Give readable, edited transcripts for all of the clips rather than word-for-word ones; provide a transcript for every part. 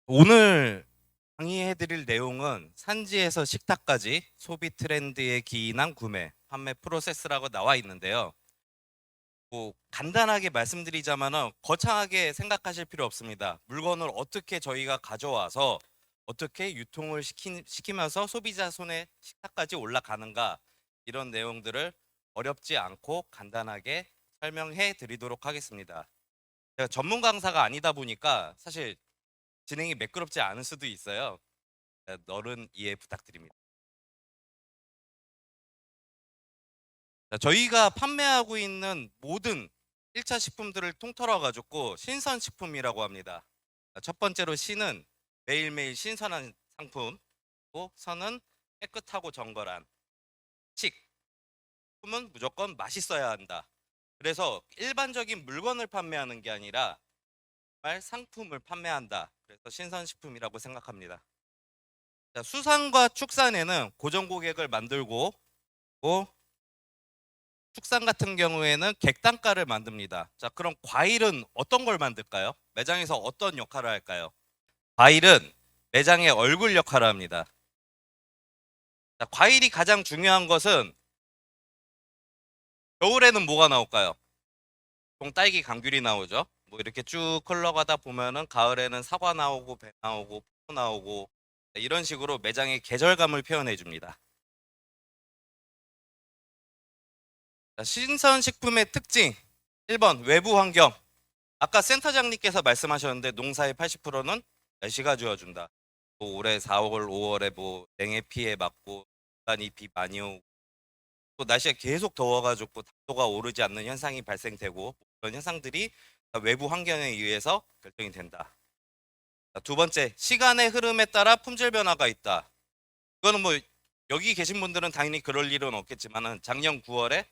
오늘 강의해드릴 내용은 산지에서 식탁까지 소비 트렌드에 기인한 구매, 판매 프로세스라고 나와 있는데요. 간단하게 말씀드리자면 거창하게 생각하실 필요 없습니다. 물건을 어떻게 저희가 가져와서 어떻게 유통을 시키면서 소비자 손에 식탁까지 올라가는가, 이런 내용들을 어렵지 않고 간단하게 설명해 드리도록 하겠습니다. 제가 전문 강사가 아니다 보니까 사실 진행이 매끄럽지 않을 수도 있어요. 너른 이해 부탁드립니다. 자, 저희가 판매하고 있는 모든 1차 식품들을 통틀어 가지고 신선식품이라고 합니다. 첫 번째로 신은 매일매일 신선한 상품, 또 선은 깨끗하고 정갈한, 식, 품은 무조건 맛있어야 한다. 그래서 일반적인 물건을 판매하는 게 아니라 정말 상품을 판매한다. 그래서 신선식품이라고 생각합니다. 자, 수산과 축산에는 고정 고객을 만들고, 또 축산 같은 경우에는 객단가를 만듭니다. 자, 그럼 과일은 어떤 걸 만들까요? 매장에서 어떤 역할을 할까요? 과일은 매장의 얼굴 역할을 합니다. 자, 과일이 가장 중요한 것은 겨울에는 뭐가 나올까요? 보통 딸기, 감귤이 나오죠. 뭐 이렇게 쭉 흘러가다 보면은 가을에는 사과 나오고 배 나오고 포도 나오고, 이런 식으로 매장의 계절감을 표현해 줍니다. 신선식품의 특징 1번 외부 환경. 아까 센터장님께서 말씀하셨는데 농사의 80%는 날씨가 주어준다. 뭐 올해 4월, 5월에 뭐 냉해 피해 맞고 많이 비 많이 오고, 또 날씨가 계속 더워가지고 당도가 오르지 않는 현상이 발생되고, 그런 현상들이 외부 환경에 의해서 결정이 된다. 자, 두 번째, 시간의 흐름에 따라 품질 변화가 있다. 이거는 뭐 여기 계신 분들은 당연히 그럴 일은 없겠지만은 작년 9월에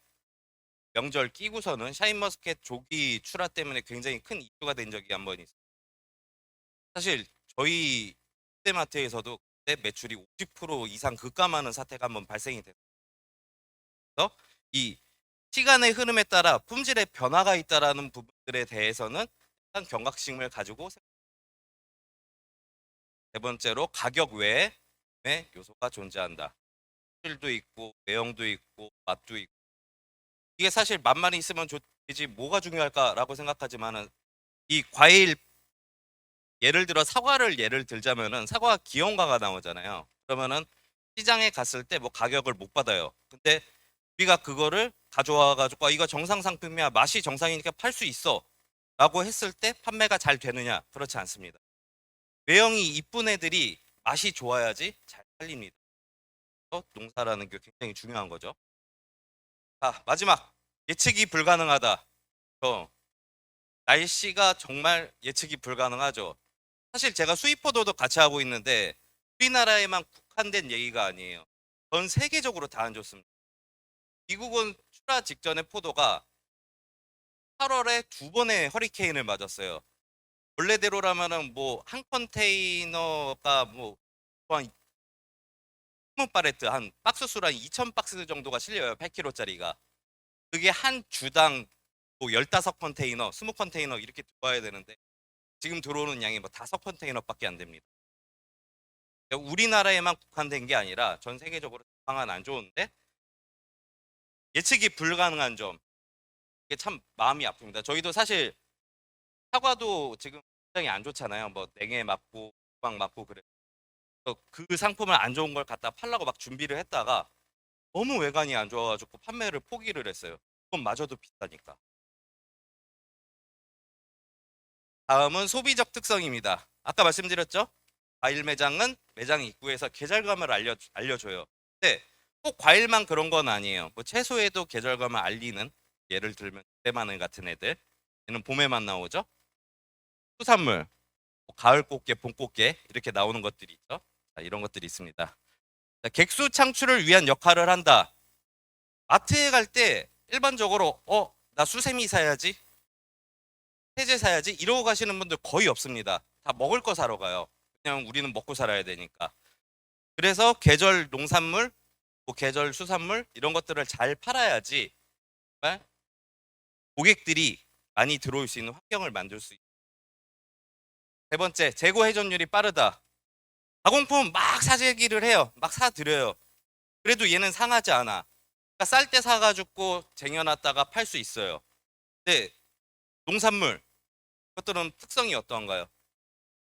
명절 끼고서는 샤인머스켓 조기 출하 때문에 굉장히 큰 이슈가 된 적이 한 번 있어요. 사실 저희 롯데마트에서도 그때 매출이 50% 이상 급감하는 사태가 한번 발생이 됐어요. 이 시간의 흐름에 따라 품질의 변화가 있다라는 부분들에 대해서는 일단 경각심을 가지고, 세 번째로 가격 외에 요소가 존재한다. 품질도 있고 외형도 있고 맛도 있고, 이게 사실 맛만 있으면 좋지 뭐가 중요할까라고 생각하지만은, 이 과일 예를 들어 사과를 예를 들자면은 사과 기형가가 나오잖아요. 그러면은 시장에 갔을 때 뭐 가격을 못 받아요. 근데 우리가 그거를 가져와 가지고 이거 정상 상품이야, 맛이 정상이니까 팔 수 있어 라고 했을 때 판매가 잘 되느냐? 그렇지 않습니다. 외형이 이쁜 애들이 맛이 좋아야지 잘 팔립니다. 농사라는 게 굉장히 중요한 거죠. 자, 마지막, 예측이 불가능하다. 날씨가 정말 예측이 불가능하죠. 사실 제가 수입포도도 같이 하고 있는데 우리나라에만 국한된 얘기가 아니에요. 전 세계적으로 다 안 좋습니다. 미국은 출하 직전에 포도가 8월에 두 번의 허리케인을 맞았어요. 원래대로라면은 뭐 한 컨테이너가 뭐한 20팔레트, 한 박스 수로 한 2000박스 정도가 실려요. 8kg짜리가. 그게 한 주당 뭐 15컨테이너, 20컨테이너 이렇게 들어와야 되는데 지금 들어오는 양이 뭐 5컨테이너밖에 안 됩니다. 그러니까 우리나라에만 국한된 게 아니라 전 세계적으로 상황은 안 좋은데 예측이 불가능한 점, 이게 참 마음이 아픕니다. 저희도 사실 사과도 지금 굉장히 안 좋잖아요. 뭐 냉해 맞고 후방 맞고 그래. 그 상품을 안 좋은 걸 갖다 팔라고 막 준비를 했다가 너무 외관이 안 좋아가지고 판매를 포기를 했어요. 그건 마저도 비싸니까. 다음은 소비적 특성입니다. 아까 말씀드렸죠? 과일 매장은 매장 입구에서 계절감을 알려줘요. 근데 꼭 과일만 그런 건 아니에요. 뭐 채소에도 계절감을 알리는, 예를 들면 대마늘 같은 애들, 얘는 봄에만 나오죠. 수산물, 뭐 가을 꽃게, 봄 꽃게 이렇게 나오는 것들이 있죠. 자, 이런 것들이 있습니다. 자, 객수 창출을 위한 역할을 한다. 마트에 갈 때 일반적으로 나 수세미 사야지, 세제 사야지 이러고 가시는 분들 거의 없습니다. 다 먹을 거 사러 가요. 그냥 우리는 먹고 살아야 되니까. 그래서 계절 농산물, 뭐 계절 수산물 이런 것들을 잘 팔아야지 정말 고객들이 많이 들어올 수 있는 환경을 만들 수 있어요. 세 번째, 재고 회전율이 빠르다. 가공품 막 사재기를 해요. 막 사드려요. 그래도 얘는 상하지 않아. 그러니까 쌀 때 사가지고 쟁여놨다가 팔 수 있어요. 근데 농산물, 그것들은 특성이 어떠한가요?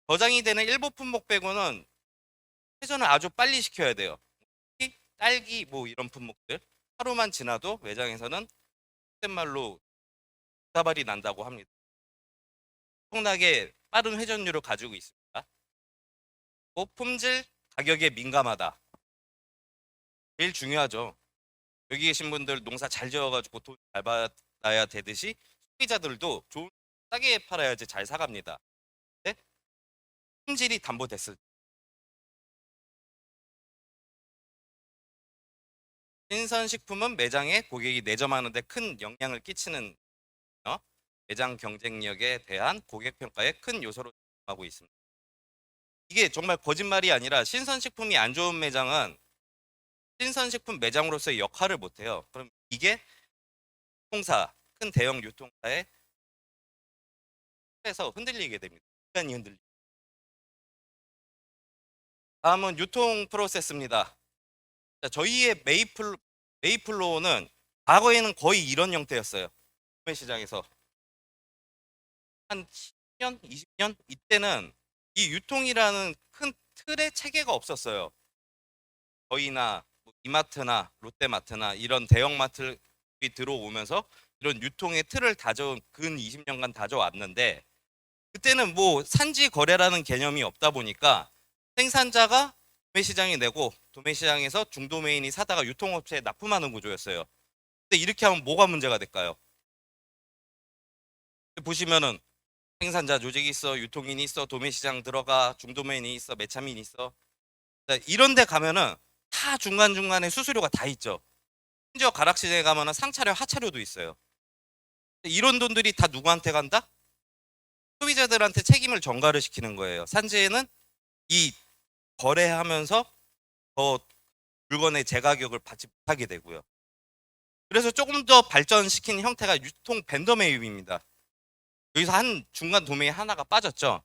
저장이 되는 일부 품목 빼고는 회전을 아주 빨리 시켜야 돼요. 특히 딸기 뭐 이런 품목들 하루만 지나도 매장에서는 속된 말로 사발이 난다고 합니다. 엄청나게 빠른 회전율을 가지고 있습니다. 또 품질, 가격에 민감하다. 제일 중요하죠. 여기 계신 분들 농사 잘 지어가지고 돈 잘 받아야 되듯이 소비자들도 좋은 싸게 팔아야지 잘 사갑니다. 네? 품질이 담보됐을 때. 신선식품은 매장에 고객이 내점하는 데 큰 영향을 끼치는 매장 경쟁력에 대한 고객 평가의 큰 요소로 작용하고 있습니다. 이게 정말 거짓말이 아니라 신선식품이 안 좋은 매장은 신선식품 매장으로서의 역할을 못해요. 그럼 이게 유통사, 큰 대형 유통사의 틀에서 흔들리게 됩니다. 시간이 흔들리고. 다음은 유통 프로세스입니다. 자, 저희의 메이플로우는 과거에는 거의 이런 형태였어요. 구매 시장에서 한 10년, 20년 이때는 이 유통이라는 큰 틀의 체계가 없었어요. 저희나 뭐 이마트나 롯데마트나 이런 대형마트들이 들어오면서 이런 유통의 틀을 다져온 근 20년간 다져왔는데 그때는 뭐 산지 거래라는 개념이 없다 보니까 생산자가 도매시장에 내고 도매시장에서 중도매인이 사다가 유통업체에 납품하는 구조였어요. 근데 이렇게 하면 뭐가 문제가 될까요? 보시면은 생산자 조직이 있어, 유통인이 있어, 도매시장 들어가, 중도매인이 있어, 매참인이 있어. 이런 데 가면은 다 중간중간에 수수료가 다 있죠. 심지어 가락시장에 가면은 상차료, 하차료도 있어요. 이런 돈들이 다 누구한테 간다? 소비자들한테 책임을 전가를 시키는 거예요. 산지에는 이 거래하면서 더 물건의 제가격을 받지 못하게 되고요. 그래서 조금 더 발전시킨 형태가 유통 벤더 매입입니다. 여기서 한 중간 도메인 하나가 빠졌죠.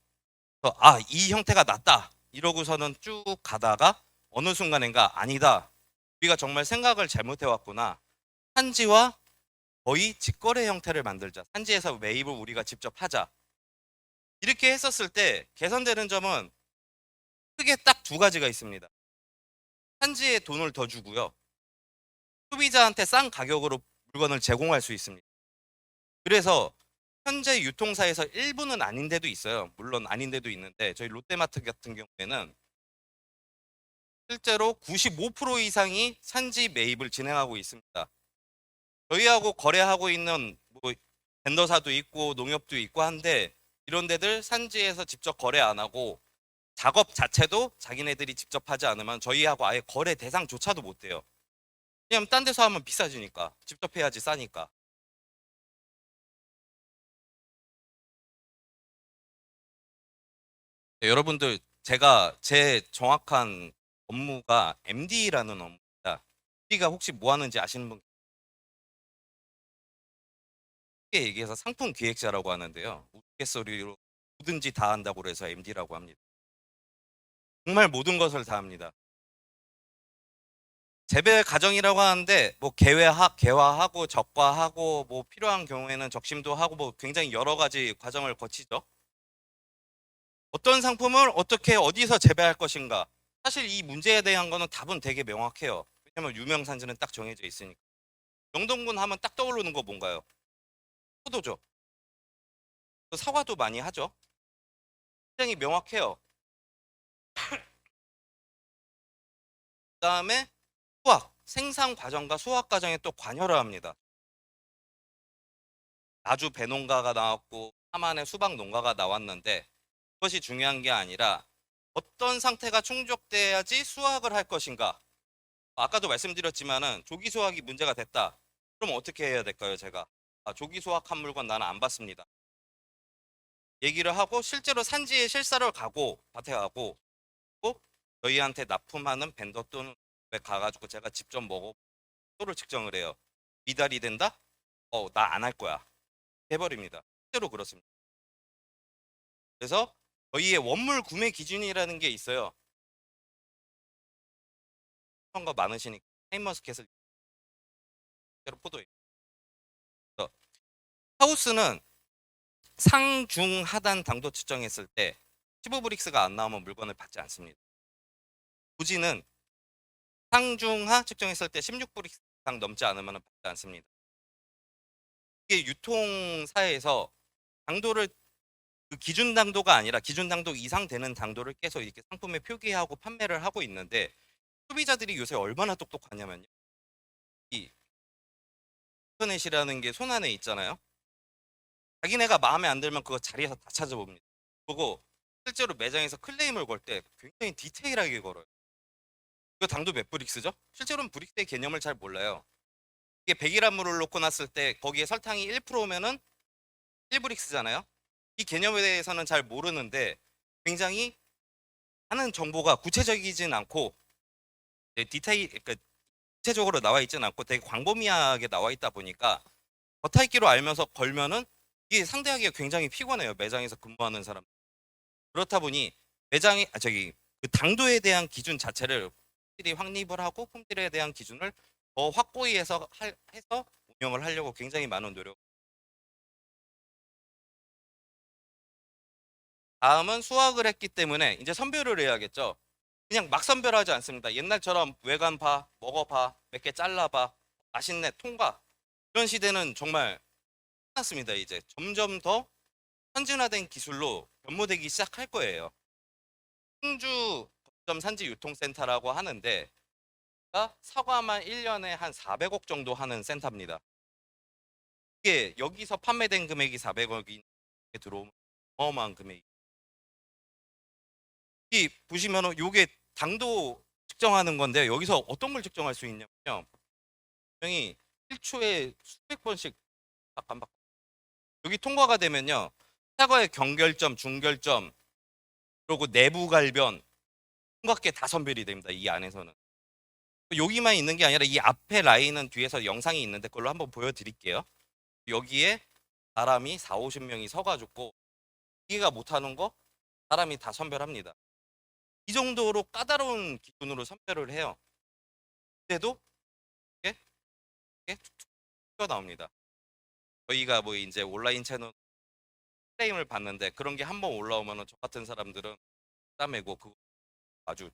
그래서 이 형태가 낫다. 이러고서는 쭉 가다가 어느 순간인가 아니다. 우리가 정말 생각을 잘못해왔구나. 산지와 거의 직거래 형태를 만들자. 산지에서 매입을 우리가 직접 하자. 이렇게 했었을 때 개선되는 점은 크게 딱 두 가지가 있습니다. 산지에 돈을 더 주고요. 소비자한테 싼 가격으로 물건을 제공할 수 있습니다. 그래서 현재 유통사에서 일부는 아닌 데도 있어요. 물론 아닌 데도 있는데 저희 롯데마트 같은 경우에는 실제로 95% 이상이 산지 매입을 진행하고 있습니다. 저희하고 거래하고 있는 뭐 벤더사도 있고 농협도 있고 한데 이런 데들 산지에서 직접 거래 안 하고 작업 자체도 자기네들이 직접 하지 않으면 저희하고 아예 거래 대상조차도 못 돼요. 왜냐면 딴 데서 하면 비싸지니까. 직접 해야지 싸니까. 네, 여러분들 제가 제 정확한 업무가 MD라는 업무입니다. MD가 혹시 뭐 하는지 아시는 분? 쉽게 얘기해서 상품 기획자라고 하는데요. 우스갯소리로 뭐든지 다 한다고 그래서 MD라고 합니다. 정말 모든 것을 다 합니다. 재배 과정이라고 하는데 뭐 개화하고 적과하고 뭐 필요한 경우에는 적심도 하고 뭐 굉장히 여러 가지 과정을 거치죠. 어떤 상품을 어떻게 어디서 재배할 것인가. 사실 이 문제에 대한 거는 답은 되게 명확해요. 왜냐면 유명 산지는 딱 정해져 있으니까. 영동군 하면 딱 떠오르는 거 뭔가요? 포도죠. 또 사과도 많이 하죠. 굉장히 명확해요. 그다음에 수확, 생산 과정과 수확 과정에 또 관여를 합니다. 나주 배농가가 나왔고 함안에 수박 농가가 나왔는데 그것이 중요한 게 아니라 어떤 상태가 충족돼야지 수확을 할 것인가. 아까도 말씀드렸지만은 조기 수확이 문제가 됐다. 그럼 어떻게 해야 될까요, 제가? 조기 수확한 물건 나는 안 받습니다. 얘기를 하고 실제로 산지에 실사를 가고 밭에 가고 또 저희한테 납품하는 벤더 또는 에 가가지고 제가 직접 먹어 또를 측정을 해요. 미달이 된다? 나 안 할 거야. 해버립니다. 실제로 그렇습니다. 그래서 저희의 원물 구매 기준이라는 게 있어요. 그런 거 많으시니까 샤인머스켓을 대로 포도예요. 그래서 하우스는 상중 하단 당도 측정했을 때 15브릭스가 안 나오면 물건을 받지 않습니다. 부지는 상중하 측정했을 때 16브릭스 이상 넘지 않으면 받지 않습니다. 이게 유통사에서 당도를 그 기준 당도가 아니라 기준 당도 이상 되는 당도를 계속 이렇게 상품에 표기하고 판매를 하고 있는데, 소비자들이 요새 얼마나 똑똑하냐면요. 이 인터넷이라는 게 손안에 있잖아요. 자기네가 마음에 안 들면 그거 자리에서 다 찾아봅니다. 그리고 실제로 매장에서 클레임을 걸 때 굉장히 디테일하게 걸어요. 그 당도 몇 브릭스죠? 실제로는 브릭스의 개념을 잘 몰라요. 이게 100g을 놓고 놨을 때 거기에 설탕이 1%면은 1브릭스잖아요. 이 개념에 대해서는 잘 모르는데 굉장히 많은 정보가 구체적이진 않고 디테일, 그러니까 구체적으로 나와 있진 않고 되게 광범위하게 나와 있다 보니까 겉핥기로 알면서 걸면은 이게 상대하기가 굉장히 피곤해요. 매장에서 근무하는 사람. 그렇다 보니 매장이 그 당도에 대한 기준 자체를 품질이 확립을 하고 품질에 대한 기준을 더 확고히 해서 운영을 하려고 굉장히 많은 노력. 다음은 수확을 했기 때문에 이제 선별을 해야겠죠. 그냥 막 선별하지 않습니다. 옛날처럼 외관 봐, 먹어봐, 몇 개 잘라봐, 맛있네, 통과. 이런 시대는 정말 끝났습니다. 이제 점점 더 선진화된 기술로 변모되기 시작할 거예요. 충주 거점 산지 유통센터라고 하는데 사과만 1년에 한 400억 정도 하는 센터입니다. 이게 여기서 판매된 금액이 400억이 들어오면 어마어마한 금액이. 이 보시면은 요게 당도 측정하는 건데 여기서 어떤 걸 측정할 수 있냐면요. 분명히 1초에 수백 번씩 깜빡. 여기 통과가 되면요. 사과의 경결점, 중결점, 그리고 내부 갈변, 숨각계 다 선별이 됩니다. 이 안에서는. 여기만 있는 게 아니라 이 앞에 라인은 뒤에서 영상이 있는데 그걸로 한번 보여드릴게요. 여기에 사람이 4, 50명이 서가지고 기계가 못하는 거 사람이 다 선별합니다. 이 정도로 까다로운 기준으로 선별을 해요. 그때도 이게 툭툭 튀어나옵니다. 저희가 뭐 이제 온라인 채널 프레임을 봤는데 그런 게 한번 올라오면 저 같은 사람들은 싸매고 그거 아주.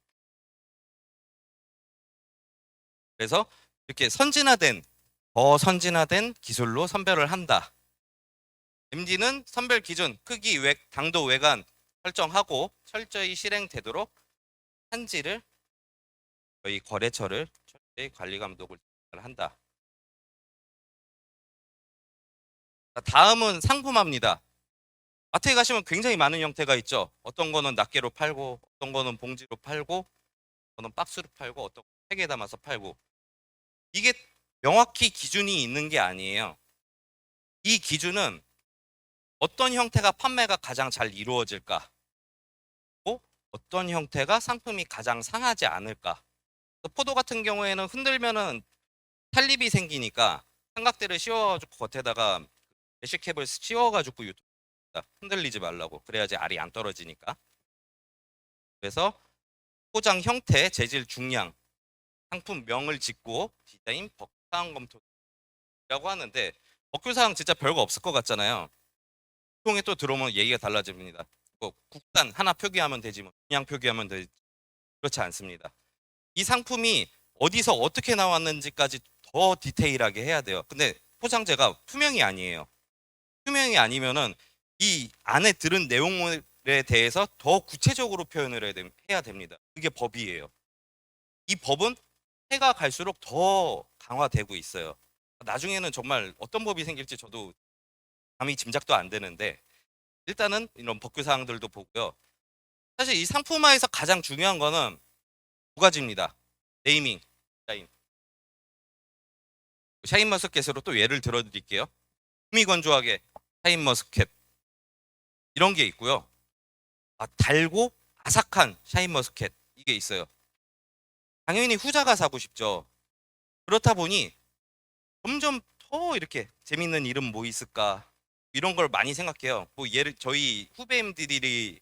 그래서 이렇게 더 선진화된 기술로 선별을 한다. MD는 선별 기준, 크기, 당도, 외관 설정하고 철저히 실행되도록 산지를 저희 거래처를 철저히 관리 감독을 한다. 다음은 상품화입니다. 마트에 가시면 굉장히 많은 형태가 있죠. 어떤 거는 낱개로 팔고, 어떤 거는 봉지로 팔고, 어떤 거는 박스로 팔고, 어떤 거는 팩에 담아서 팔고. 이게 명확히 기준이 있는 게 아니에요. 이 기준은 어떤 형태가 판매가 가장 잘 이루어질까? 어떤 형태가 상품이 가장 상하지 않을까? 포도 같은 경우에는 흔들면은 탈립이 생기니까 삼각대를 씌워가지고 겉에다가 메쉬캡을 씌워가지고 흔들리지 말라고. 그래야지 알이 안 떨어지니까. 그래서 포장 형태, 재질, 중량, 상품명을 짓고 디자인, 법사항 검토라고 하는데 법규사항 진짜 별거 없을 것 같잖아요. 통에 또 들어오면 얘기가 달라집니다. 뭐 국산 하나 표기하면 되지 뭐 그냥 표기하면 되지. 그렇지 않습니다. 이 상품이 어디서 어떻게 나왔는지까지 더 디테일하게 해야 돼요. 근데 포장재가 투명이 아니에요. 투명이 아니면은 이 안에 들은 내용에 대해서 더 구체적으로 표현을 해야 됩니다. 그게 법이에요. 이 법은 해가 갈수록 더 강화되고 있어요. 나중에는 정말 어떤 법이 생길지 저도 감히 짐작도 안 되는데 일단은 이런 법규 사항들도 보고요. 사실 이 상품화에서 가장 중요한 거는 두 가지입니다. 네이밍, 디자인. 샤인머스켓으로 또 예를 들어드릴게요. 품위 건조하게 샤인머스켓 이런 게 있고요. 달고 아삭한 샤인머스켓 이게 있어요. 당연히 후자가 사고 싶죠. 그렇다 보니 점점 더 이렇게 재밌는 이름 뭐 있을까 이런 걸 많이 생각해요. 뭐 예를 저희 후배님들이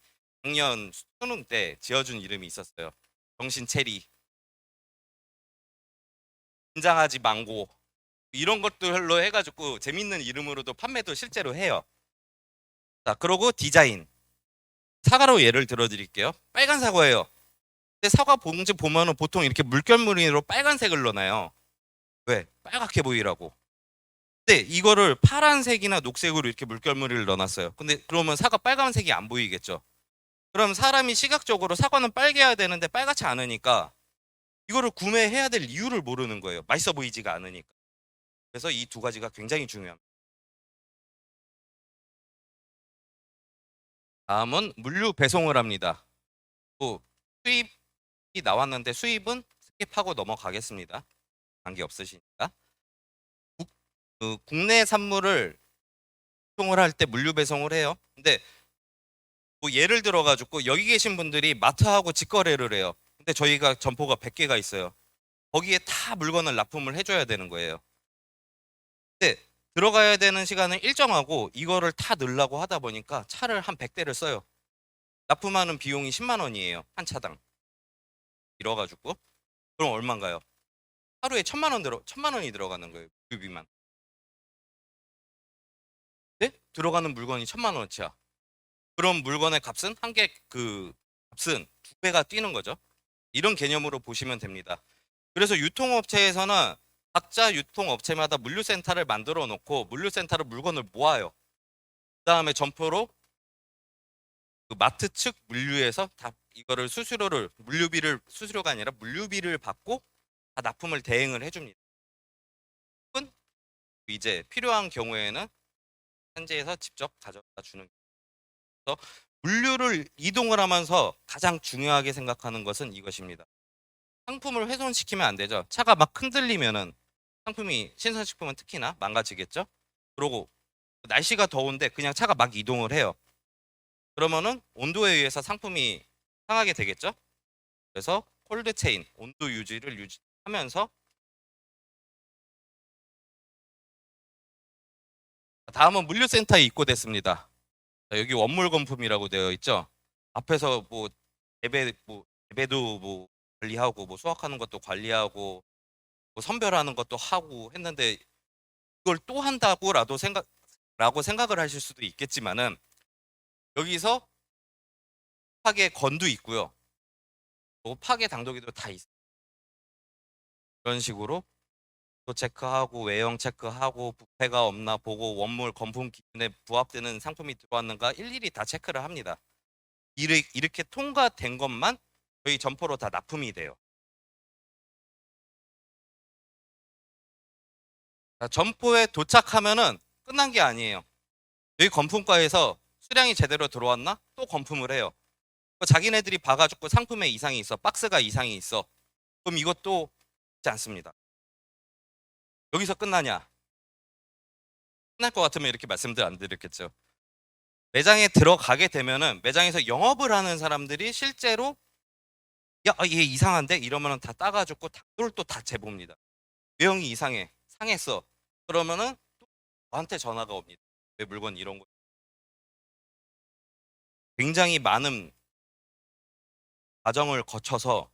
작년 수능 때 지어준 이름이 있었어요. 정신 체리, 긴장하지 망고 이런 것들로 해가지고 재밌는 이름으로도 판매도 실제로 해요. 자, 그리고 디자인. 사과로 예를 들어드릴게요. 빨간 사과예요. 근데 사과 봉지 보면은 보통 이렇게 물결무늬로 빨간색을 넣어놔요. 왜? 빨갛게 보이라고. 근데 이거를 파란색이나 녹색으로 이렇게 물결무늬를 넣어놨어요. 근데 그러면 사과 빨간색이 안 보이겠죠. 그럼 사람이 시각적으로 사과는 빨개야 되는데 빨갛지 않으니까 이거를 구매해야 될 이유를 모르는 거예요. 맛있어 보이지가 않으니까. 그래서 이 두 가지가 굉장히 중요합니다. 다음은 물류 배송을 합니다. 또 수입이 나왔는데 수입은 스킵하고 넘어가겠습니다. 관계 없으시니까. 국내 산물을 배송을 할 때 물류 배송을 해요. 근데 뭐 예를 들어 가지고 여기 계신 분들이 마트하고 직거래를 해요. 근데 저희가 점포가 100개가 있어요. 거기에 다 물건을 납품을 해줘야 되는 거예요. 근데 들어가야 되는 시간은 일정하고 이거를 다 넣으려고 하다 보니까 차를 한 100대를 써요. 납품하는 비용이 10만 원이에요. 한 차당. 이뤄가지고 그럼 얼마인가요? 하루에 1,000만 원이 들어가는 거예요. 물류비만. 네? 들어가는 물건이 1,000만 원어치야. 그럼 물건의 값은 한 개 그 값은 두 배가 뛰는 거죠. 이런 개념으로 보시면 됩니다. 그래서 유통업체에서는 각자 유통업체마다 물류센터를 만들어 놓고 물류센터로 물건을 모아요. 그다음에 점포로 그 마트 측 물류에서 다 이거를 수수료가 아니라 물류비를 받고 다 납품을 대행을 해줍니다. 혹은 이제 필요한 경우에는 현지에서 직접 가져다 주는. 그래서 물류를 이동을 하면서 가장 중요하게 생각하는 것은 이것입니다. 상품을 훼손시키면 안 되죠. 차가 막 흔들리면은 상품이 신선식품은 특히나 망가지겠죠. 그리고 날씨가 더운데 그냥 차가 막 이동을 해요. 그러면은 온도에 의해서 상품이 상하게 되겠죠. 그래서 콜드 체인 온도 유지를 유지하면서 다음은 물류센터에 입고됐습니다. 자, 여기 원물 건품이라고 되어 있죠. 앞에서 뭐 재배도 뭐 관리하고 뭐 수확하는 것도 관리하고 뭐 선별하는 것도 하고 했는데 이걸 또 라고 생각을 하실 수도 있겠지만은 여기서 파괴 건도 있고요. 또 파괴 당도기도 다 있어요. 이런 식으로 또 체크하고 외형 체크하고 부패가 없나 보고 원물 건품 기준에 부합되는 상품이 들어왔는가 일일이 다 체크를 합니다. 이렇게 통과된 것만 저희 점포로 다 납품이 돼요. 자, 점포에 도착하면은 끝난 게 아니에요. 여기 건품과에서 수량이 제대로 들어왔나? 또 건품을 해요. 자기네들이 봐가지고 상품에 이상이 있어, 박스가 이상이 있어. 그럼 이것도 있지 않습니다. 여기서 끝나냐? 끝날 것 같으면 이렇게 말씀들 안 드렸겠죠. 매장에 들어가게 되면은 매장에서 영업을 하는 사람들이 실제로 야, 얘 이상한데? 이러면은 다 따가지고 그걸 또 다 재봅니다. 외형이 이상해. 상했어. 그러면은 또 저한테 전화가 옵니다. 왜 물건 이런 거. 굉장히 많은 과정을 거쳐서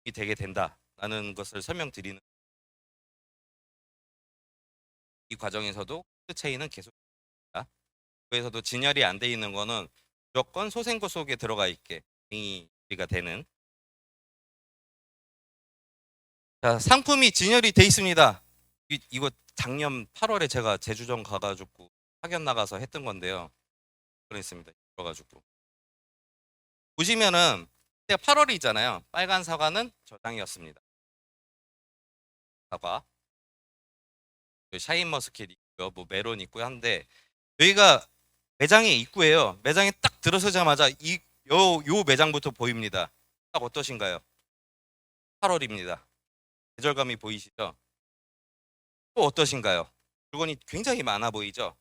이 되게 된다라는 것을 설명드리는 이 과정에서도 코드 체인은 계속 됩니다. 그에서도 진열이 안 돼 있는 거는 무조건 소생고 속에 들어가 있게 가 되는. 자, 상품이 진열이 돼 있습니다. 이거 작년 8월에 제가 제주점 가가지고 파견 나가서 했던 건데요. 그랬습니다. 그래가지고 보시면은 그때 8월이잖아요. 빨간 사과는 저당이었습니다. 사과, 샤인머스켓 있고요, 뭐 메론 있고요 한데 여기가 매장의 입구예요. 매장에 딱 들어서자마자 요 매장부터 보입니다. 딱 어떠신가요? 8월입니다. 계절감이 보이시죠? 또 어떠신가요? 물건이 굉장히 많아 보이죠?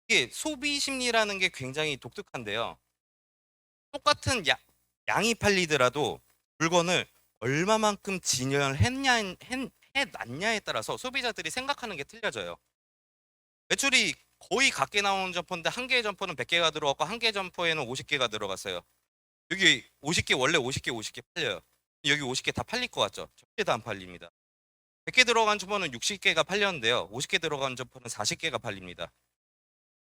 이게 소비 심리라는 게 굉장히 독특한데요. 똑같은 양이 팔리더라도 물건을 얼마만큼 해놨냐에 따라서 소비자들이 생각하는 게 틀려져요. 매출이 거의 같게 나오는 점퍼인데 한 개의 점퍼는 100개가 들어갔고 한 개의 점퍼에는 50개가 들어갔어요. 여기 50개 원래 50개 팔려요. 여기 50개 다 팔릴 것 같죠? 절대 다 안 팔립니다. 100개 들어간 점퍼는 60개가 팔렸는데요. 50개 들어간 점퍼는 40개가 팔립니다.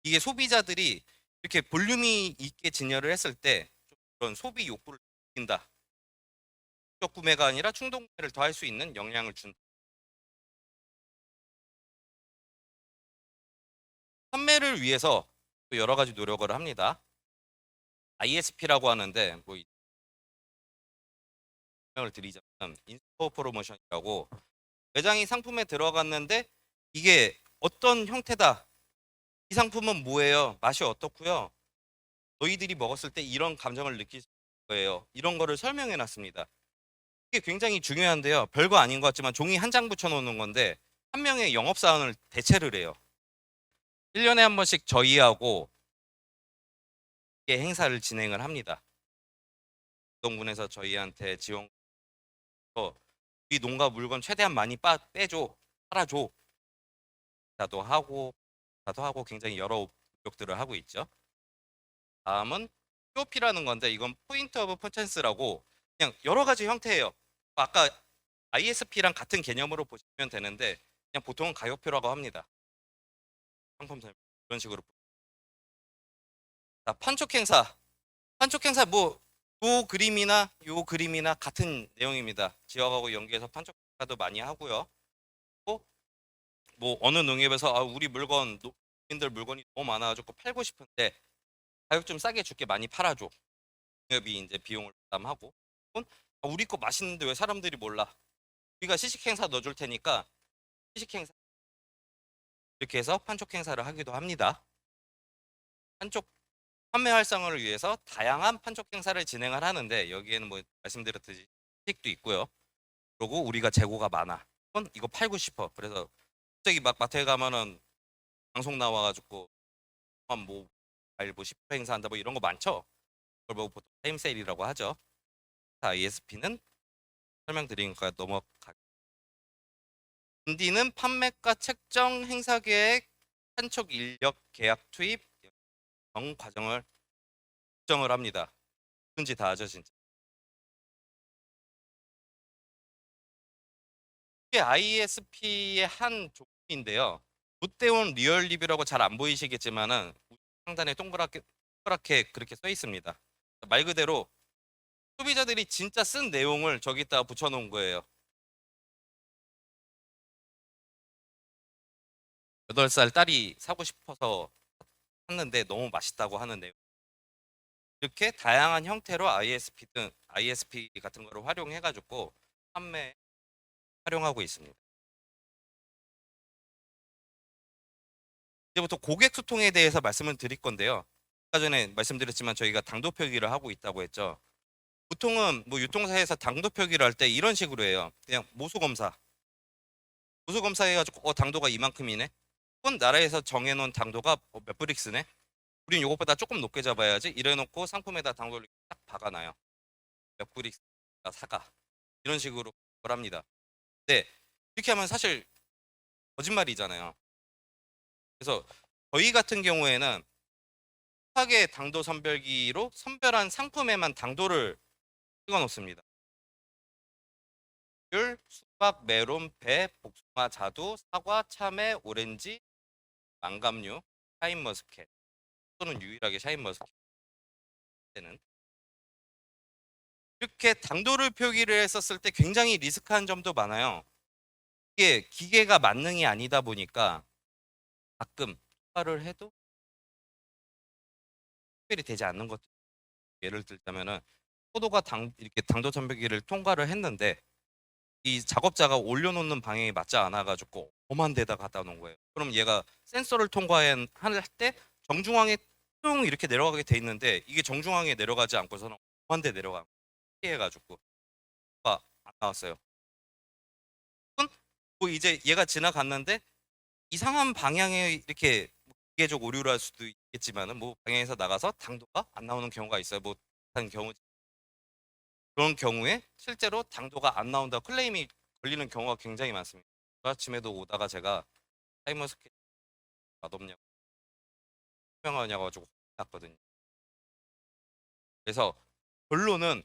이게 소비자들이 이렇게 볼륨이 있게 진열을 했을 때 그런 소비 욕구를 느낀다. 적 구매가 아니라 충동 구매를 더 할 수 있는 영향을 준다. 판매를 위해서 또 여러 가지 노력을 합니다. ISP라고 하는데 뭐 설명을 드리자면 인스토어 프로모션이라고 매장이 상품에 들어갔는데 이게 어떤 형태다. 이 상품은 뭐예요? 맛이 어떻고요? 너희들이 먹었을 때 이런 감정을 느낄 거예요. 이런 거를 설명해 놨습니다. 이게 굉장히 중요한데요. 별거 아닌 것 같지만 종이 한 장 붙여 놓는 건데 한 명의 영업사원을 대체를 해요. 1년에 한 번씩 저희하고 행사를 진행을 합니다. 동군에서 저희한테 지원 우리 농가 물건 최대한 많이 빼줘, 팔아줘. 나도 하고 굉장히 여러 노력들을 하고 있죠. 다음은 POP라는 건데 이건 포인트 오브 퍼체스라고 그냥 여러 가지 형태예요. 아까 ISP랑 같은 개념으로 보시면 되는데 그냥 보통은 가격표라고 합니다. 상품 설명 이런 식으로. 자, 판촉 행사. 판촉 행사 요 그림이나 같은 내용입니다. 지역하고 연계해서 판촉 행사도 많이 하고요. 또 뭐 어느 농협에서 우리 농민들 물건이 너무 많아가지고 팔고 싶은데 가격 좀 싸게 줄게 많이 팔아줘. 농협이 이제 비용을 부담하고 또는 우리 거 맛있는데 왜 사람들이 몰라? 우리가 시식 행사 넣어줄 테니까 시식 행사 이렇게 해서 판촉 행사를 하기도 합니다. 판촉 판매 활성화를 위해서 다양한 판촉 행사를 진행을 하는데 여기에는 뭐 말씀드렸듯이 시식도 있고요. 그리고 우리가 재고가 많아. 이거 팔고 싶어. 그래서 갑자기 막 마트에 가면은 방송 나와가지고 뭐 과일 뭐 10% 행사한다 뭐 이런 거 많죠. 그걸 뭐 보통 타임 세일이라고 하죠. ISP는 설명드리니까 넘어가. 인디는 판매가 책정, 행사 계획, 판촉 인력 계약 투입 정 과정을 결정을 합니다. 뭔지 다 하죠 진짜. 이게 ISP의 한 종류인데요. 롯데온 리얼 리뷰라고 잘 안 보이시겠지만은 상단에 동그랗게 그렇게 써 있습니다. 말 그대로 소비자들이 진짜 쓴 내용을 저기다가 붙여놓은 거예요. 8살 딸이 사고 싶어서 샀는데 너무 맛있다고 하는 내용. 이렇게 다양한 형태로 ISP 같은 거를 활용해가지고 판매 활용하고 있습니다. 이제부터 고객 소통에 대해서 말씀을 드릴 건데요. 아까 전에 말씀드렸지만 저희가 당도 표기를 하고 있다고 했죠. 보통은 뭐 유통사에서 당도 표기를 할 때 이런 식으로 해요. 그냥 모수 검사 해가지고 당도가 이만큼이네. 혹은 나라에서 정해놓은 당도가 몇 브릭스네. 우린 이것보다 조금 높게 잡아야지. 이래놓고 상품에다 당도를 딱 박아놔요. 몇 브릭스가 사가 이런 식으로 그걸 합니다. 네, 이렇게 하면 사실 거짓말이잖아요. 그래서 저희 같은 경우에는 파계 당도 선별기로 선별한 상품에만 당도를 찍어 놓습니다. 귤, 수박, 메론, 배, 복숭아, 자두, 사과, 참외, 오렌지, 망감류, 샤인머스켓 또는 유일하게 샤인머스켓은 이렇게 당도를 표기를 했었을 때 굉장히 리스크한 점도 많아요. 이게 기계가 만능이 아니다 보니까 가끔 통과를 해도 특별히 되지 않는 것도 예를 들자면은 포도가 이렇게 당도 선별기를 통과를 했는데 이 작업자가 올려놓는 방향이 맞지 않아가지고 엄한 데다 갖다 놓은 거예요. 그럼 얘가 센서를 통과할 때 정중앙에 쭉 이렇게 내려가게 돼 있는데 이게 정중앙에 내려가지 않고서는 엄한 데 내려가 피해가지고 안 나왔어요. 뭐 이제 얘가 지나갔는데 이상한 방향에 이렇게 기계적 오류를 할 수도 있겠지만은 뭐 방향에서 나가서 당도가 안 나오는 경우가 있어요. 뭐 다른 경우 그런 경우에 실제로 당도가 안 나온다 클레임이 걸리는 경우가 굉장히 많습니다. 그 아침에도 오다가 제가 타이머스켓 맛없냐고 투명하냐고 가지고 났거든요. 그래서 결론은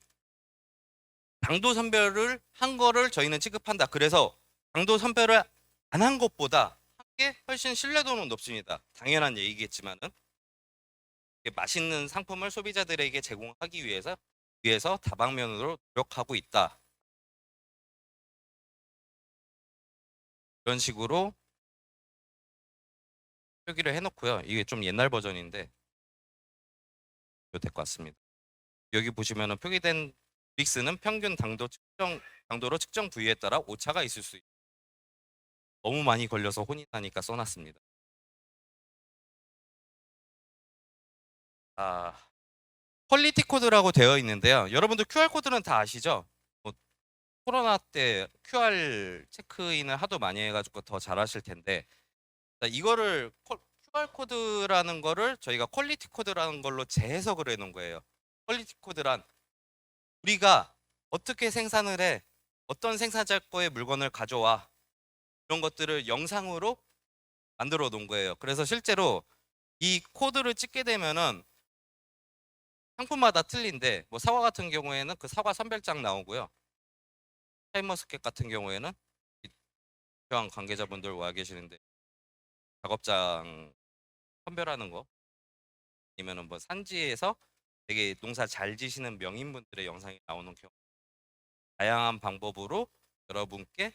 당도 선별을 한 거를 저희는 취급한다. 그래서 당도 선별을 안 한 것보다 한 게 훨씬 신뢰도는 높습니다. 당연한 얘기겠지만은 맛있는 상품을 소비자들에게 제공하기 위해서 다방면으로 노력하고 있다. 이런 식으로 표기를 해놓고요. 이게 좀 옛날 버전인데 될 것 같습니다. 여기 보시면은 표기된 믹스는 평균 당도로 측정 부위에 따라 오차가 있을 수 있다. 너무 많이 걸려서 혼이 나니까 써놨습니다. 아, 퀄리티 코드라고 되어 있는데요. 여러분들 QR 코드는 다 아시죠? 뭐, 코로나 때 QR 체크인을 하도 많이 해가지고 더 잘하실 텐데 이거를 QR 코드라는 거를 저희가 퀄리티 코드라는 걸로 재해석을 해놓은 거예요. 퀄리티 코드란 우리가 어떻게 생산을 해, 어떤 생산자 거의 물건을 가져와 이런 것들을 영상으로 만들어 놓은 거예요. 그래서 실제로 이 코드를 찍게 되면은 상품마다 틀린데 뭐 사과 같은 경우에는 그 사과 선별장 나오고요. 샤인머스켓 같은 경우에는 필요한 관계자분들 와 계시는데 작업장 선별하는 거 아니면은 뭐 산지에서 되게 농사 잘 지시는 명인분들의 영상이 나오는 경우 다양한 방법으로 여러분께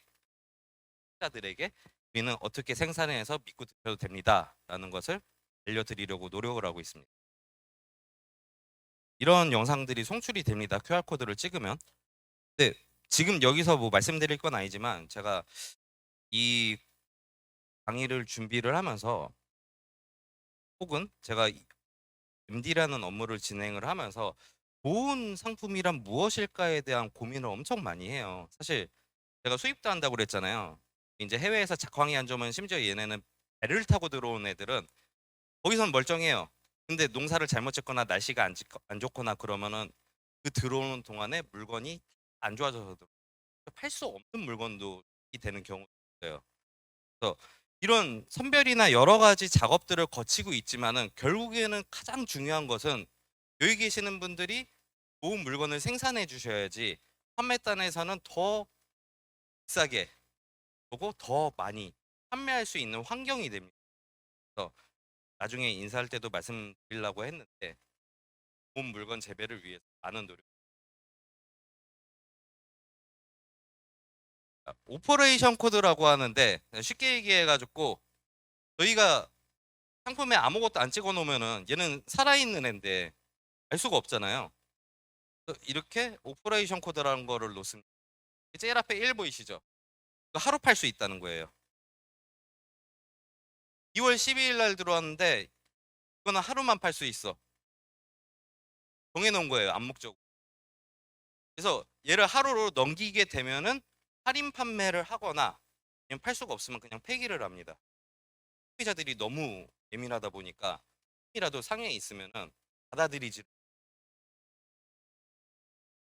소비자들에게 우리는 어떻게 생산해서 믿고 드셔도 됩니다라는 것을 알려드리려고 노력을 하고 있습니다. 이런 영상들이 송출이 됩니다. QR코드를 찍으면. 네, 지금 여기서 뭐 말씀드릴 건 아니지만 제가 이 강의를 준비를 하면서 혹은 제가 MD라는 업무를 진행을 하면서 좋은 상품이란 무엇일까에 대한 고민을 엄청 많이 해요. 사실 제가 수입도 한다고 그랬잖아요. 이제 해외에서 작황이 안 좋으면 심지어 얘네는 배를 타고 들어온 애들은 거기선 멀쩡해요. 근데 농사를 잘못 짓거나 날씨가 안 좋거나 그러면은 그 들어오는 동안에 물건이 안 좋아져서 팔 수 없는 물건도 되는 경우도 있어요. 그래서 이런 선별이나 여러 가지 작업들을 거치고 있지만은 결국에는 가장 중요한 것은 여기 계시는 분들이 좋은 물건을 생산해 주셔야지 판매단에서는 더 비싸게 그리고 더 많이 판매할 수 있는 환경이 됩니다. 그래서 나중에 인사할 때도 말씀드리려고 했는데 좋은 물건 재배를 위해서 많은 노력. 오퍼레이션 코드라고 하는데 쉽게 얘기해가지고 저희가 상품에 아무것도 안 찍어 놓으면은 얘는 살아있는 애인데 알 수가 없잖아요. 그래서 이렇게 오퍼레이션 코드라는 거를 놓습니다. 제일 앞에 1 보이시죠? 이거 하루 팔 수 있다는 거예요. 2월 12일 날 들어왔는데 이거는 하루만 팔 수 있어. 정해놓은 거예요. 암묵적으로. 그래서 얘를 하루로 넘기게 되면은 할인 판매를 하거나 그냥 팔 수가 없으면 그냥 폐기를 합니다. 소비자들이 너무 예민하다 보니까 이라도 상해 있으면은 받아들이지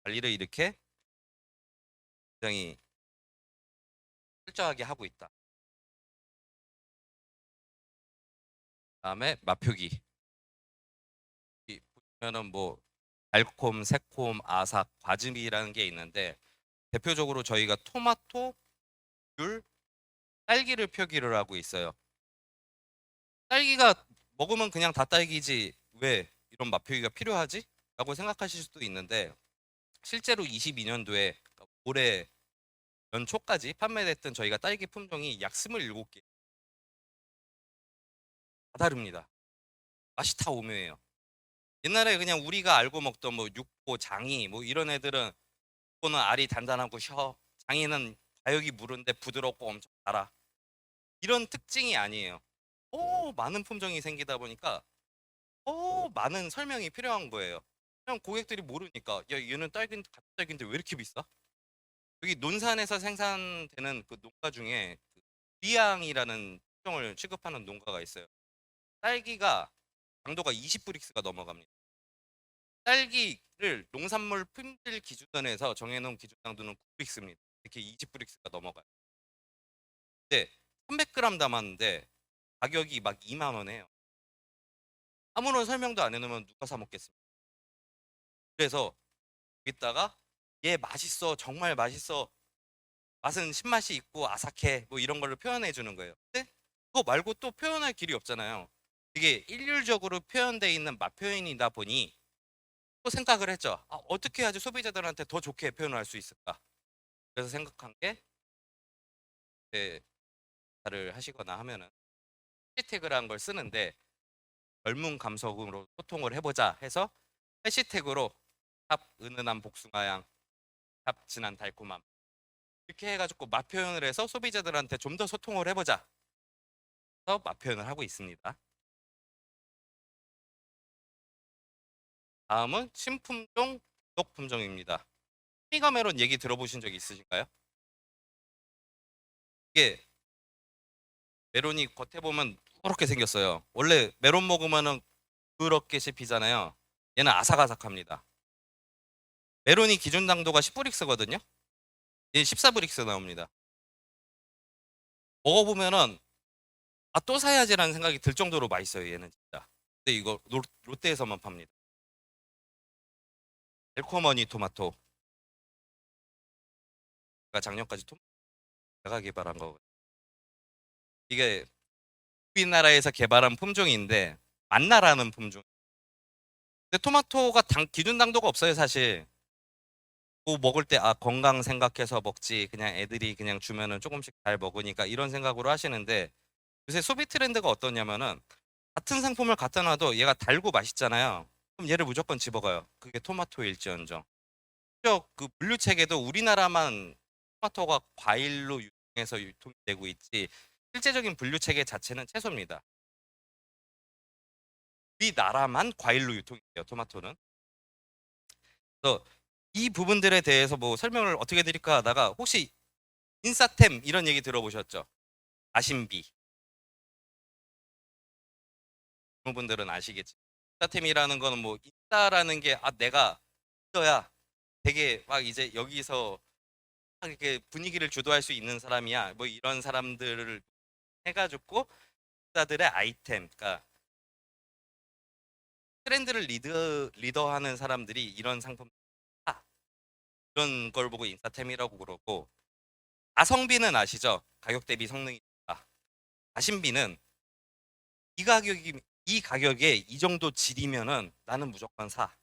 관리를 이렇게 굉장히 철저하게 하고 있다. 그다음에 맛표기. 보면은 뭐 달콤, 새콤, 아삭, 과즙이라는 게 있는데 대표적으로 저희가 토마토, 귤, 딸기를 표기를 하고 있어요. 딸기가 먹으면 그냥 다 딸기지 왜 이런 맛표기가 필요하지? 라고 생각하실 수도 있는데 실제로 22년도에 올해 연초까지 판매됐던 저희가 딸기 품종이 약 27개 다 다릅니다. 맛이 다 오묘해요. 옛날에 그냥 우리가 알고 먹던 뭐 육포, 장이 뭐 이런 애들은 육포는 알이 단단하고 셔. 장이는 과육이 무른데 부드럽고 엄청 달아. 이런 특징이 아니에요. 많은 품종이 생기다 보니까 많은 설명이 필요한 거예요. 그냥 고객들이 모르니까 야 얘는 같은 딸기인데 왜 이렇게 비싸? 여기 논산에서 생산되는 그 농가 중에 그 리앙이라는 품종을 취급하는 농가가 있어요. 딸기가 당도가 20브릭스가 넘어갑니다. 딸기를 농산물 품질 기준원에서 정해놓은 기준 당도는 9브릭스입니다. 이렇게 20브릭스가 넘어가요. 근데 300g 담았는데 가격이 막 2만 원이에요. 아무런 설명도 안 해놓으면 누가 사 먹겠습니까? 그래서 여기다가 얘 맛있어, 정말 맛있어, 맛은 신맛이 있고 아삭해, 뭐 이런 걸로 표현해 주는 거예요. 근데 그거 말고 또 표현할 길이 없잖아요. 이게 일률적으로 표현되어 있는 맛 표현이다 보니 또 생각을 했죠. 어떻게 해야지 소비자들한테 더 좋게 표현할 수 있을까? 그래서 생각한 게, 를 하시거나 하면은 해시태그라는 걸 쓰는데, 젊은 감성으로 소통을 해보자 해서 해시태그로 탑 은은한 복숭아향, 탑 진한 달콤함, 이렇게 해가지고 맛 표현을 해서 소비자들한테 좀 더 소통을 해보자 해서 맛 표현을 하고 있습니다. 다음은 신품종, 부속 품종입니다. 토미가 메론 얘기 들어보신 적 있으신가요? 이게 메론이 겉에 보면 그렇게 생겼어요. 원래 메론 먹으면은 그렇게 씹히잖아요. 얘는 아삭아삭합니다. 메론이 기준 당도가 10브릭스거든요. 얘 14브릭스 나옵니다. 먹어보면은 또 사야지라는 생각이 들 정도로 맛있어요. 얘는 진짜. 근데 이거 롯데에서만 팝니다. 델코머니 토마토. 제가 작년까지 제가 개발한 거. 이게 우리나라에서 개발한 품종인데 만나라는 품종. 근데 토마토가 기준 당도가 없어요, 사실. 뭐 먹을 때 건강 생각해서 먹지, 그냥 애들이 그냥 주면은 조금씩 잘 먹으니까 이런 생각으로 하시는데, 요새 소비 트렌드가 어떠냐면은 같은 상품을 갖다 놔도 얘가 달고 맛있잖아요. 그럼 얘를 무조건 집어가요. 그게 토마토일지언정. 심지어 그 분류 체계도 우리나라만 토마토가 과일로 유통해서 유통되고 있지, 실제적인 분류 체계 자체는 채소입니다. 우리나라만 과일로 유통돼요, 토마토는. 그래서 이 부분들에 대해서 뭐 설명을 어떻게 드릴까 하다가, 혹시 인싸템 이런 얘기 들어보셨죠? 아신비. 그런 분들은 아시겠지. 인싸템이라는 거는 뭐 인싸라는 게 내가 있어야 되게 막 이제 여기서 막 이렇게 분위기를 주도할 수 있는 사람이야, 뭐 이런 사람들을 해가지고 인싸들의 아이템, 그러니까 트렌드를 리더하는 사람들이 이런 상품, 이런 걸 보고 인싸템이라고 그러고, 가성비는 아시죠? 가격 대비 성능이 좋다. 가심비는 이 가격에 이 정도 질이면은 나는 무조건 사,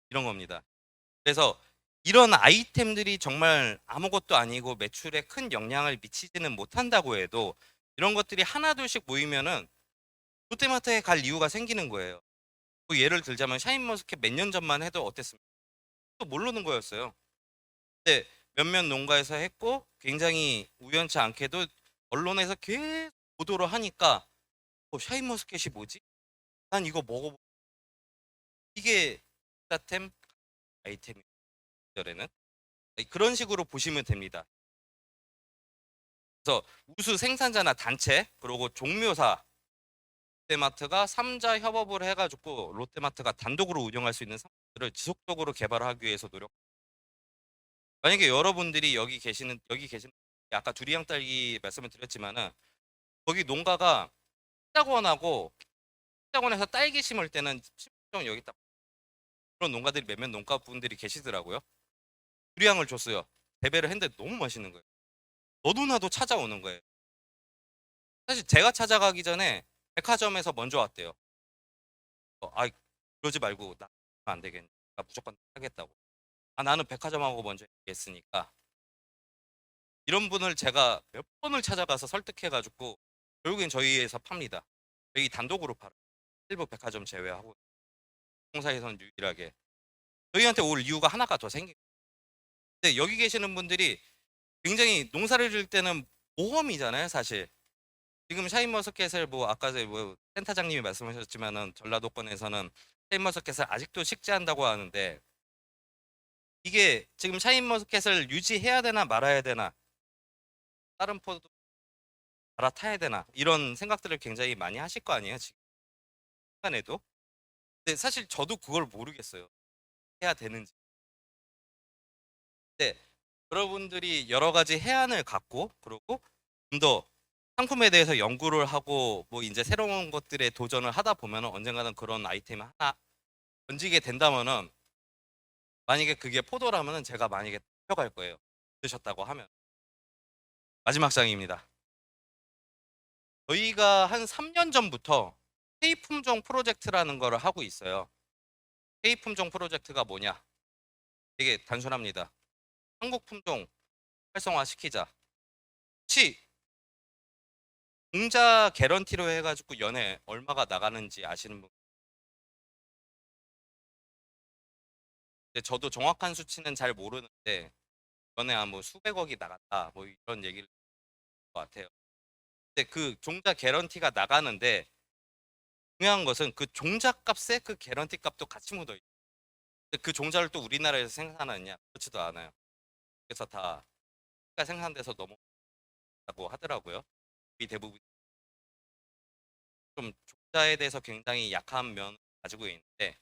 이런 겁니다. 그래서 이런 아이템들이 정말 아무것도 아니고 매출에 큰 영향을 미치지는 못한다고 해도, 이런 것들이 하나둘씩 모이면은 롯데마트에 갈 이유가 생기는 거예요. 뭐 예를 들자면 샤인머스켓 몇 년 전만 해도 어땠습니까? 또 모르는 거였어요. 근데 몇몇 농가에서 했고, 굉장히 우연치 않게도 언론에서 계속 보도를 하니까 샤인머스켓이 뭐지? 난 이거 먹어보. 이게 스타템 아이템이절에는 그런 식으로 보시면 됩니다. 그래서 우수 생산자나 단체, 그리고 종묘사, 롯데마트가 3자 협업을 해가지고 롯데마트가 단독으로 운영할 수 있는 상품들을 지속적으로 개발하기 위해서 노력. 만약에 여러분들이 여기 계시는 아까 두리안 딸기 말씀을 드렸지만은, 거기 농가가 식자원에서 딸기 심을 때는 심정 여기 딱, 그런 농가들이 몇몇 농가분들이 계시더라고요. 두리안을 줬어요. 재배를 했는데 너무 맛있는 거예요. 너도 나도 찾아오는 거예요. 사실 제가 찾아가기 전에 백화점에서 먼저 왔대요. 그러지 말고 나 안 되겠네. 나 무조건 하겠다고. 나는 백화점하고 먼저 얘기했으니까. 이런 분을 제가 몇 번을 찾아가서 설득해가지고 결국엔 저희에서 팝니다. 저희 단독으로 팔아요. 일부 백화점 제외하고 공사에서는 유일하게. 저희한테 올 이유가 하나가 더 생긴. 근데 여기 계시는 분들이 굉장히 농사를 지을 때는 모험이잖아요, 사실. 지금 샤인머스켓을 뭐 아까 뭐 센터장님이 말씀하셨지만은 전라도권에서는 샤인머스켓을 아직도 식재한다고 하는데, 이게 지금 샤인머스켓을 유지해야 되나 말아야 되나, 다른 포도 갈아타야 되나, 이런 생각들을 굉장히 많이 하실 거 아니에요, 지금 시간에도. 근데 사실 저도 그걸 모르겠어요, 해야 되는지. 근데 여러분들이 여러 가지 해안을 갖고, 그리고 좀 더 상품에 대해서 연구를 하고 뭐 이제 새로운 것들에 도전을 하다 보면은 언젠가는 그런 아이템이 하나 던지게 된다면은 만약에 그게 포도라면은 제가 만약에 펴갈 거예요. 드셨다고 하면. 마지막 장입니다. 저희가 한 3년 전부터 K품종 프로젝트라는 거를 하고 있어요. K품종 프로젝트가 뭐냐? 되게 단순합니다. 한국 품종 활성화 시키자. 혹시 공자 개런티로 해가지고 연에 얼마가 나가는지 아시는 분? 근데 저도 정확한 수치는 잘 모르는데 연에 한 뭐 수백억이 나갔다 뭐 이런 얘기를 것 같아요. 근데 그 종자 개런티가 나가는데 중요한 것은 그 종자 값에 그 개런티 값도 같이 묻어 있어요. 근데 그 종자를 또 우리나라에서 생산하느냐? 그렇지도 않아요. 그래서 다 생산돼서 넘어가고 하더라고요. 이 대부분 좀 종자에 대해서 굉장히 약한 면을 가지고 있는데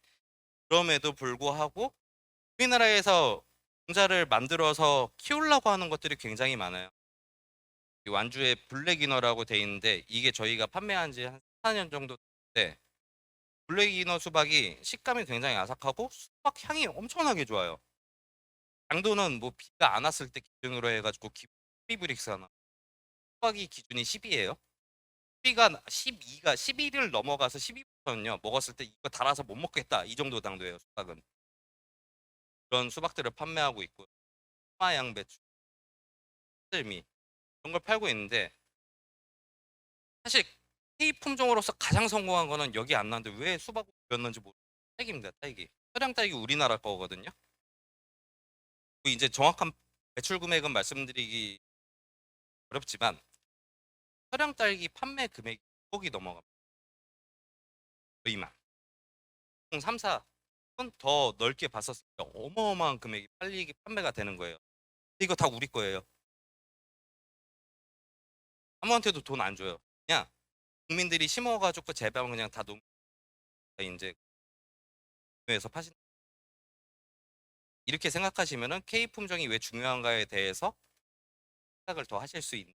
그럼에도 불구하고 우리나라에서 종자를 만들어서 키우려고 하는 것들이 굉장히 많아요. 이 완주에 블랙이너라고 돼 있는데 이게 저희가 판매한 지 한 4년 정도 됐는데 블랙이너 수박이 식감이 굉장히 아삭하고 수박 향이 엄청나게 좋아요. 당도는 뭐 비가 안 왔을 때 기준으로 해가지고 프리브릭스 하나 수박이 기준이 10이에요. 10가 12가 11을 넘어가서 12부터는요 먹었을 때 이거 달아서 못 먹겠다 이 정도 당도예요 수박은. 그런 수박들을 판매하고 있고 화양배추, 쌀미 이런 걸 팔고 있는데 사실 K 품종으로서 가장 성공한 거는 여기 안 나왔는데 왜 수박이었는지 모르겠어요. 딸기입니다. 딸기. 서량 딸기 우리나라 거거든요. 이제 정확한 매출 금액은 말씀드리기 어렵지만 서량 딸기 판매 금액이 6억이 넘어갑니다. 저희만. 총 3사 더 넓게 봤었을 때 어마어마한 금액이 판매가 되는 거예요. 이거 다 우리 거예요. 아무한테도 돈 안 줘요. 그냥 국민들이 심어가지고 재배하면 그냥 다 이제 에서 파신 이렇게 생각하시면은 K 품종이 왜 중요한가에 대해서 생각을 더 하실 수 있는